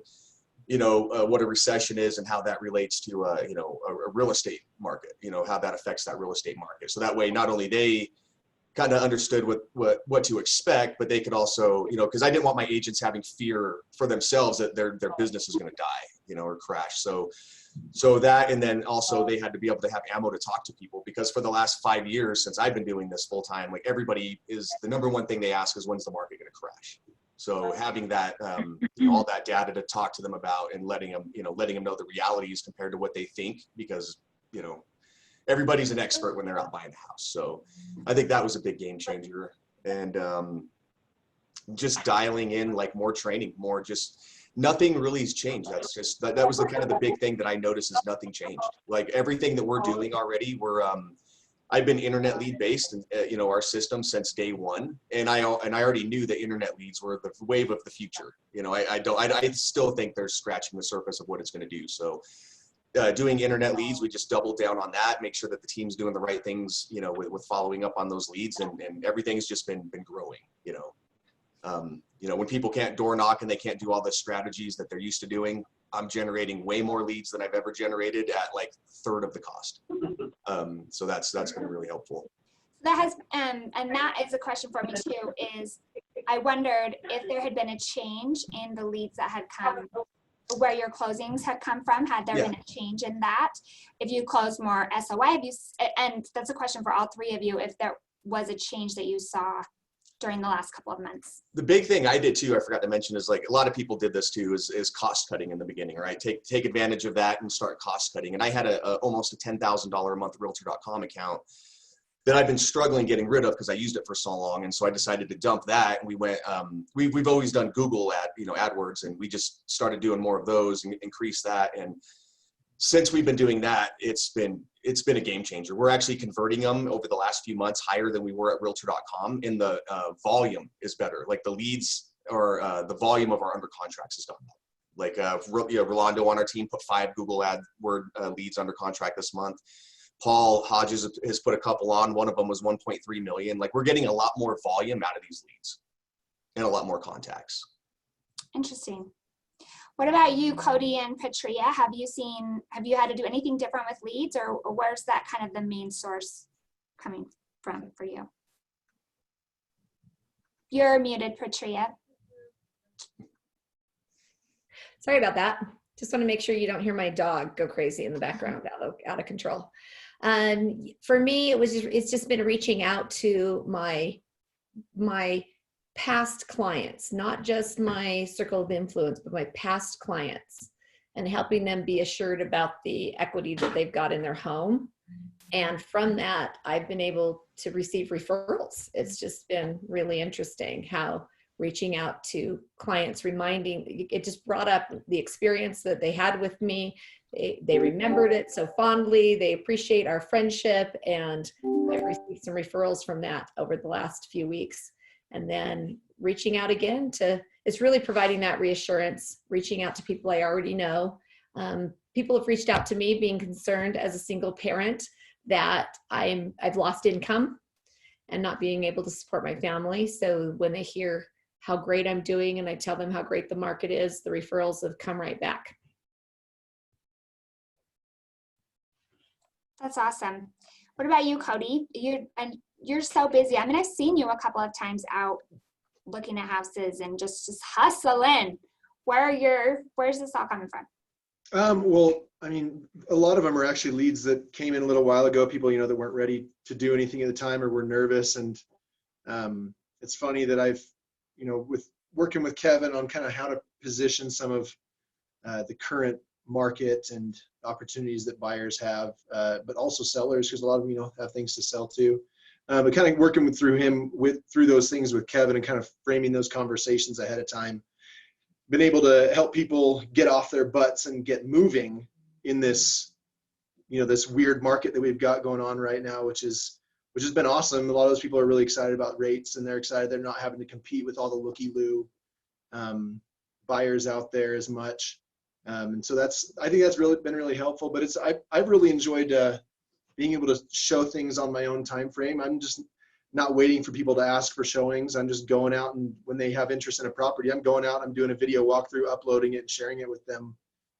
you know, what a recession is and how that relates to, you know, a real estate market, you know, how that affects that real estate market. So that way, not only they kind of understood what to expect, but they could also, you know, because I didn't want my agents having fear for themselves that their business is going to die, you know, or crash. So that, and then also they had to be able to have ammo to talk to people, because for the last 5 years since I've been doing this full time, like everybody is, the number one thing they ask is, when's the market going to crash? So having that, you know, all that data to talk to them about and letting them know the realities compared to what they think, because, you know, everybody's an expert when they're out buying a house. So I think that was a big game changer. And just dialing in like more training, more just nothing really has changed. That's just, that was the kind of the big thing that I noticed is nothing changed. Like everything that we're doing already, I've been internet lead based and you know, our system since day one. And I already knew that internet leads were the wave of the future. You know, I still think they're scratching the surface of what it's going to do. So doing internet leads, we just double down on that, make sure that the team's doing the right things, you know, with following up on those leads, and everything's just been growing, you know. You know, when people can't door knock and they can't do all the strategies that they're used to doing, I'm generating way more leads than I've ever generated at like third of the cost. So that's been really helpful. That has, and that is a question for me too, is I wondered if there had been a change in the leads that had come, where your closings had come from. Had there been a change in that? If you closed more SOI, and that's a question for all three of you, if there was a change that you saw during the last couple of months. The big thing I did too, I forgot to mention, is like a lot of people did this too, is cost cutting in the beginning, right? Take advantage of that and start cost cutting. And I had almost a $10,000 a month Realtor.com account that I've been struggling getting rid of because I used it for so long. And so I decided to dump that. And we went, we've always done Google AdWords, and we just started doing more of those and increase that. And since we've been doing that, it's been a game changer. We're actually converting them over the last few months higher than we were at Realtor.com, and the volume is better. Like the leads, or the volume of our under contracts has gone up. Like Rolando on our team put 5 Google AdWord leads under contract this month. Paul Hodges has put a couple on. One of them was 1.3 million. Like we're getting a lot more volume out of these leads and a lot more contacts. Interesting. What about you, Cody and Patria? Have you had to do anything different with leads, or where's that kind of the main source coming from for you? You're muted, Patria. Sorry about that. Just want to make sure you don't hear my dog go crazy in the background, out of control. For me, it's just been reaching out to my past clients, not just my circle of influence, but my past clients, and helping them be assured about the equity that they've got in their home. And from that, I've been able to receive referrals. It's just been really interesting how reaching out to clients, reminding, it just brought up the experience that they had with me. They remembered it so fondly. They appreciate our friendship, and I've received some referrals from that over the last few weeks. And then reaching out again it's really providing that reassurance, reaching out to people I already know. People have reached out to me being concerned as a single parent that I've lost income and not being able to support my family. So when they hear how great I'm doing and I tell them how great the market is, the referrals have come right back. That's awesome. What about you, Cody? You're so busy. I mean, I've seen you a couple of times out looking at houses and just hustling. Where's this all coming from? Well, I mean, a lot of them are actually leads that came in a little while ago, people, that weren't ready to do anything at the time or were nervous. And it's funny that I've, with working with Kevin on kind of how to position some of the current market and opportunities that buyers have, but also sellers, because a lot of them, have things to sell too. But kind of working through those things with Kevin and kind of framing those conversations ahead of time, been able to help people get off their butts and get moving in this, this weird market that we've got going on right now, which has been awesome. A lot of those people are really excited about rates, and they're excited they're not having to compete with all the looky-loo buyers out there as much. And so I think that's really been really helpful. But I've really enjoyed being able to show things on my own time frame. I'm just not waiting for people to ask for showings. I'm just going out, and when they have interest in a property, I'm going out, I'm doing a video walkthrough, uploading it and sharing it with them.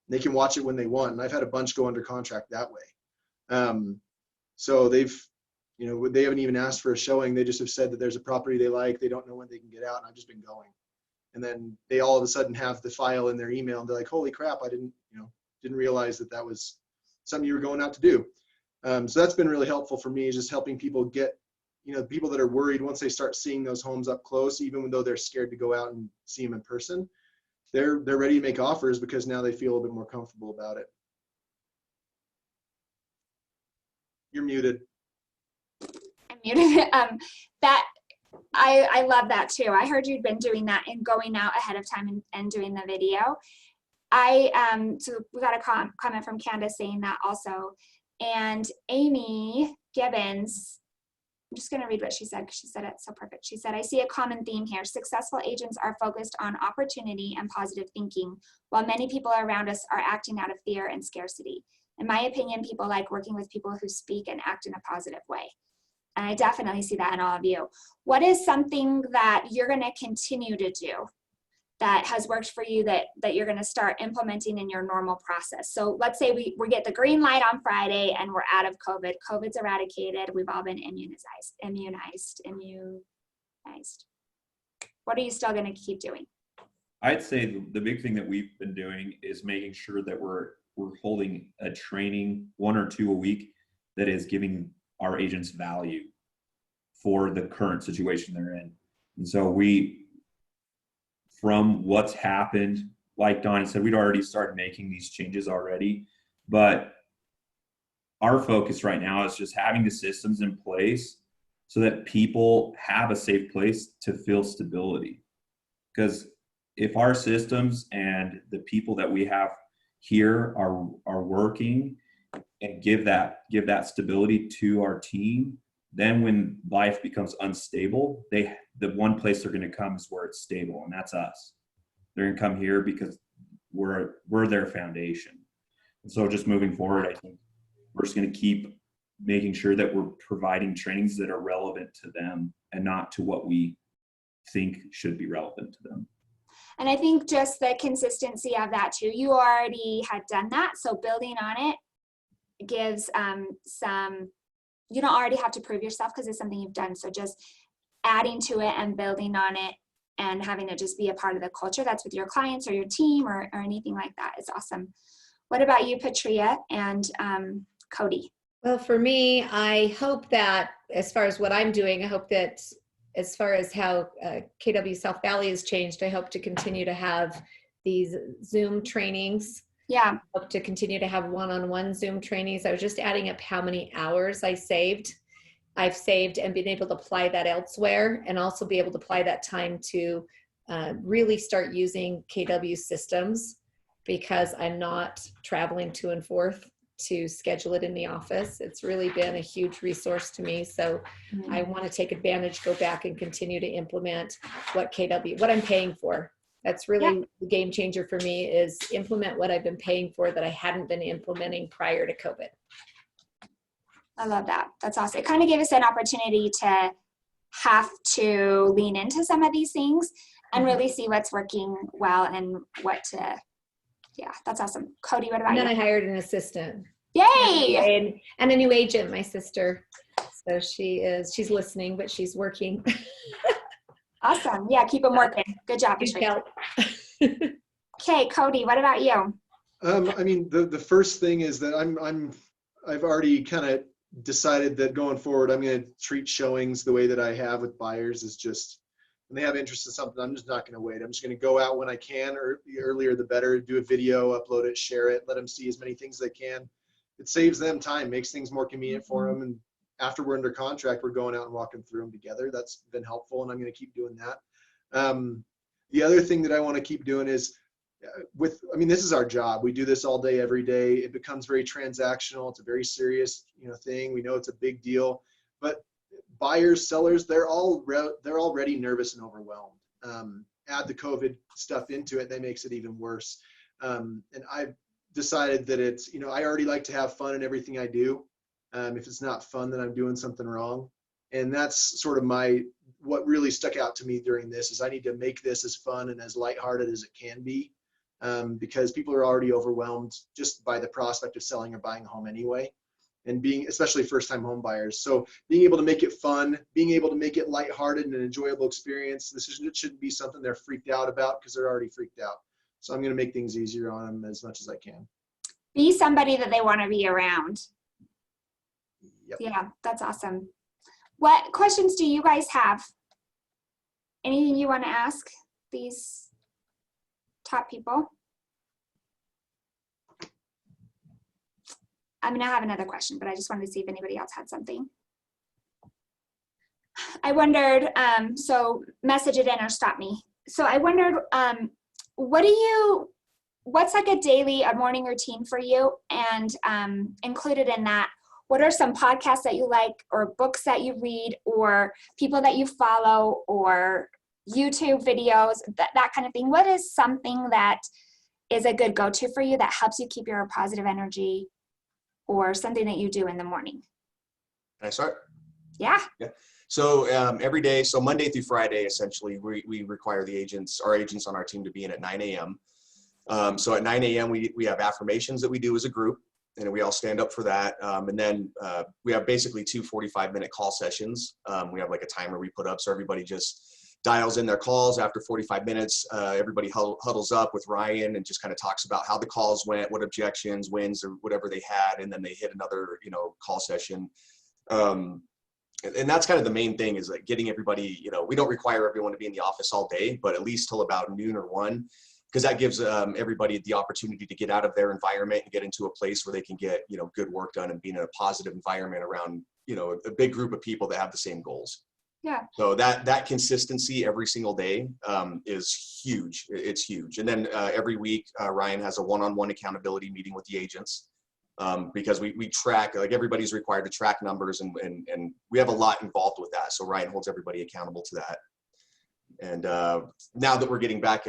They can watch it when they want. And I've had a bunch go under contract that way. So they haven't even asked for a showing. They just have said that there's a property they like. They don't know when they can get out. And I've just been going. And then they all of a sudden have the file in their email, and they're like, holy crap, I didn't realize that was something you were going out to do. So that's been really helpful for me, is just helping people get, people that are worried once they start seeing those homes up close, even though they're scared to go out and see them in person, they're ready to make offers because now they feel a bit more comfortable about it. You're muted. I'm muted. I love that too. I heard you'd been doing that and going out ahead of time and doing the video. So we got a comment from Candace saying that also. And Amy Gibbons, I'm just going to read what she said because she said it so perfect. She said, I see a common theme here. Successful agents are focused on opportunity and positive thinking, while many people around us are acting out of fear and scarcity. In my opinion, people like working with people who speak and act in a positive way. And I definitely see that in all of you. What is something that you're going to continue to do that has worked for you that you're going to start implementing in your normal process? So let's say we get the green light on Friday and we're out of COVID. COVID's eradicated. We've all been immunized. What are you still going to keep doing? I'd say the big thing that we've been doing is making sure that we're holding a training, 1 or 2 a week, that is giving our agents value for the current situation they're in. And so from what's happened, like Donnie said, we'd already started making these changes already, but our focus right now is just having the systems in place so that people have a safe place to feel stability. Because if our systems and the people that we have here are working and give that stability to our team, then when life becomes unstable, the one place they're going to come is where it's stable, and that's us. They're going to come here because we're their foundation. And so just moving forward, I think we're just going to keep making sure that we're providing trainings that are relevant to them and not to what we think should be relevant to them. And I think just the consistency of that too, you already had done that. So building on it gives you don't already have to prove yourself because it's something you've done. So just adding to it and building on it and having it just be a part of the culture that's with your clients or your team or anything like that is awesome. What about you, Patria and Cody? Well, for me, I hope that as far as what I'm doing, I hope that as far as how KW South Valley has changed, I hope to continue to have these Zoom trainings. Yeah. I hope to continue to have one-on-one Zoom trainings. I was just adding up how many hours I've saved and been able to apply that elsewhere, and also be able to apply that time to really start using KW systems, because I'm not traveling to and forth to schedule it in the office. It's really been a huge resource to me. So I want to take advantage, go back and continue to implement what I'm paying for. That's really the game changer for me, is implement what I've been paying for that I hadn't been implementing prior to COVID. I love that. That's awesome. It kind of gave us an opportunity to have to lean into some of these things and really see what's working well and what to, that's awesome. Cody, what about you? And then I hired an assistant. Yay! And a new agent, my sister. So she's listening, but she's working. Awesome. Yeah, keep them working. Good job, Good Patricia. help. Okay, Cody, what about you? I mean, the first thing is that I've already kind of decided that going forward, I'm going to treat showings the way that I have with buyers, is just when they have interest in something, I'm just not going to wait. I'm just going to go out when I can, or the earlier the better. Do a video, upload it, share it, let them see as many things as they can. It saves them time, makes things more convenient for them. And after we're under contract, we're going out and walking through them together. That's been helpful, and I'm going to keep doing that. The other thing that I want to keep doing is I mean, this is our job. We do this all day, every day. It becomes very transactional. It's a very serious, thing. We know it's a big deal, but buyers, sellers, they're already nervous and overwhelmed. Add the COVID stuff into it, that makes it even worse. And I've decided that it's, I already like to have fun in everything I do. If it's not fun, then I'm doing something wrong. And that's sort of what really stuck out to me during this, is I need to make this as fun and as lighthearted as it can be. Because people are already overwhelmed just by the prospect of selling or buying a home anyway, and especially first-time home buyers. So being able to make it fun, being able to make it lighthearted and an enjoyable experience, it shouldn't be something they're freaked out about, because they're already freaked out. So I'm going to make things easier on them as much as I can. Be somebody that they want to be around. Yep. Yeah, that's awesome. What questions do you guys have? Anything you want to ask these top people? I'm going to have another question, but I just wanted to see if anybody else had something. I wondered, so message it in or stop me. So I wondered, what's like a morning routine for you? And included in that, what are some podcasts that you like, or books that you read, or people that you follow, or YouTube videos, that kind of thing? What is something that is a good go-to for you that helps you keep your positive energy, or something that you do in the morning? Can I start? Yeah. Yeah. So every day, so Monday through Friday, essentially, we require our agents on our team to be in at 9 a.m. So at 9 a.m., we have affirmations that we do as a group, and we all stand up for that. And then we have basically 2 45-minute call sessions. We have like a timer we put up, so everybody just dials in their calls. After 45 minutes, everybody huddles up with Ryan and just kind of talks about how the calls went, what objections, wins, or whatever they had, and then they hit another, call session. And that's kind of the main thing, is like getting everybody, we don't require everyone to be in the office all day, but at least till about noon or 1, because that gives everybody the opportunity to get out of their environment and get into a place where they can get, good work done and be in a positive environment around, a big group of people that have the same goals. Yeah. So that consistency every single day is huge. It's huge. And then every week, Ryan has a one-on-one accountability meeting with the agents, because we track, like, everybody's required to track numbers, and we have a lot involved with that. So Ryan holds everybody accountable to that. And now that we're getting back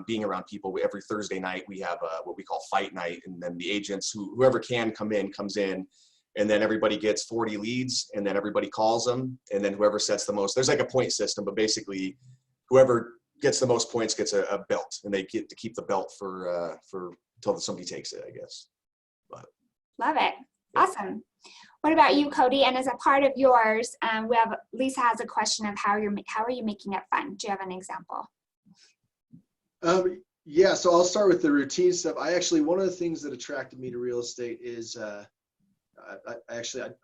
being around people, every Thursday night we have what we call fight night, and then the agents, whoever can comes in. And then everybody gets 40 leads, and then everybody calls them. And then whoever sets the most, there's like a point system, but basically whoever gets the most points gets a belt, and they get to keep the belt for until somebody takes it, I guess. But love it. Awesome. What about you, Cody? And as a part of yours, Lisa has a question of how are you making it fun? Do you have an example? Yeah, so I'll start with the routine stuff. One of the things that attracted me to real estate is I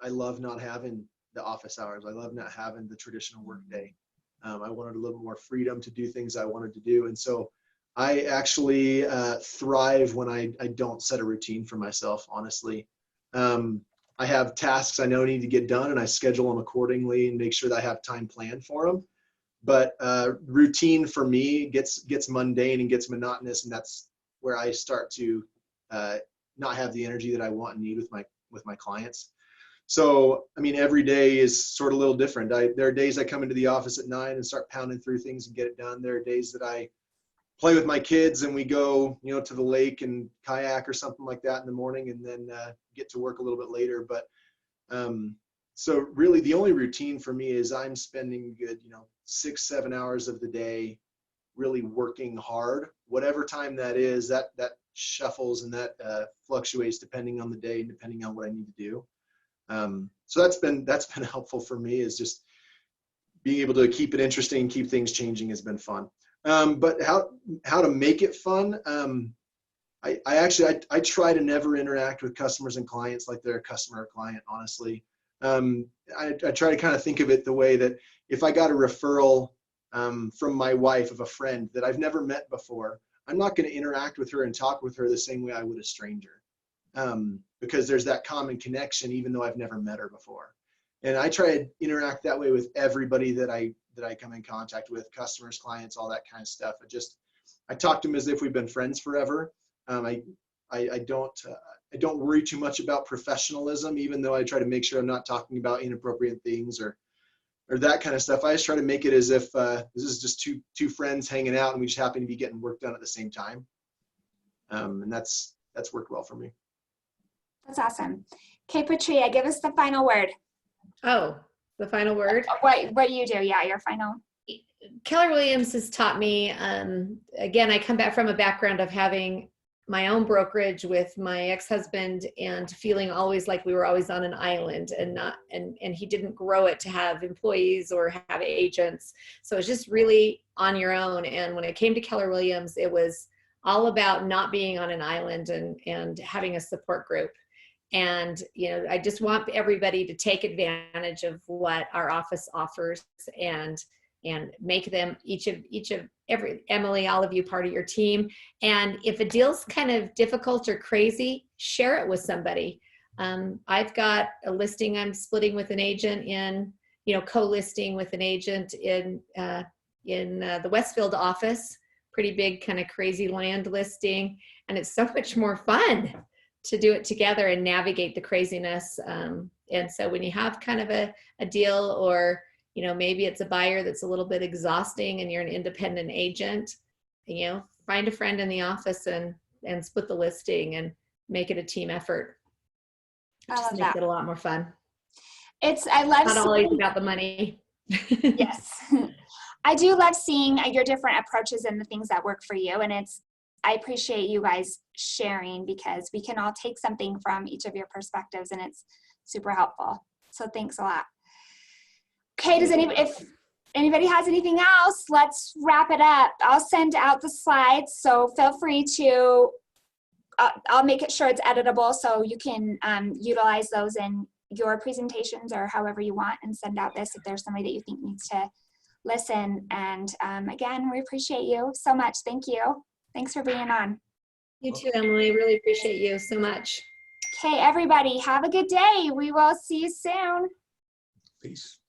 love not having the office hours. I love not having the traditional work day. I wanted a little more freedom to do things I wanted to do. And so I actually thrive when I don't set a routine for myself, honestly. I have tasks I know need to get done, and I schedule them accordingly and make sure that I have time planned for them. But routine for me gets mundane and gets monotonous, and that's where I start to not have the energy that I want and need with my clients. So, I mean, every day is sort of a little different. There are days I come into the office at 9 and start pounding through things and get it done. There are days that I play with my kids and we go, to the lake and kayak or something like that in the morning, and then get to work a little bit later. But so really the only routine for me is I'm spending good, 6-7 hours of the day really working hard, whatever time that is. That shuffles and that fluctuates depending on the day and depending on what I need to do. So that's been helpful for me, is just being able to keep it interesting, keep things changing has been fun. But how to make it fun? I actually try to never interact with customers and clients like they're a customer or client, honestly. I try to kind of think of it the way that if I got a referral from my wife of a friend that I've never met before, I'm not going to interact with her and talk with her the same way I would a stranger, because there's that common connection, even though I've never met her before. And I try to interact that way with everybody that I come in contact with, customers, clients, all that kind of stuff. I talk to them as if we've been friends forever. I don't worry too much about professionalism, even though I try to make sure I'm not talking about inappropriate things or that kind of stuff. I just try to make it as if this is just two friends hanging out and we just happen to be getting work done at the same time. And that's worked well for me. That's awesome. Okay, Patria, give us the final word. Oh, the final word? What you do, yeah, your final. Keller Williams has taught me, again, I come back from a background of having my own brokerage with my ex-husband and feeling always like we were always on an island and he didn't grow it to have employees or have agents. So it's just really on your own. And when it came to Keller Williams, it was all about not being on an island and having a support group. And, I just want everybody to take advantage of what our office offers and make them Emily, all of you part of your team. And if a deal's kind of difficult or crazy, share it with somebody. I've got a listing I'm splitting with an agent in, co-listing with an agent in the Westfield office, pretty big kind of crazy land listing. And it's so much more fun to do it together and navigate the craziness. And so when you have kind of a deal or maybe it's a buyer that's a little bit exhausting and you're an independent agent, find a friend in the office and split the listing and make it a team effort. Just make it a lot more fun. I love not always about the money. Yes. I do love seeing your different approaches and the things that work for you. And I appreciate you guys sharing because we can all take something from each of your perspectives and it's super helpful. So thanks a lot. Okay, if anybody has anything else, let's wrap it up. I'll send out the slides, so feel free to, I'll make it sure it's editable so you can utilize those in your presentations or however you want and send out this if there's somebody that you think needs to listen. And again, we appreciate you so much. Thank you. Thanks for being on. You too, Emily. Really appreciate you so much. Okay, everybody, have a good day. We will see you soon. Peace.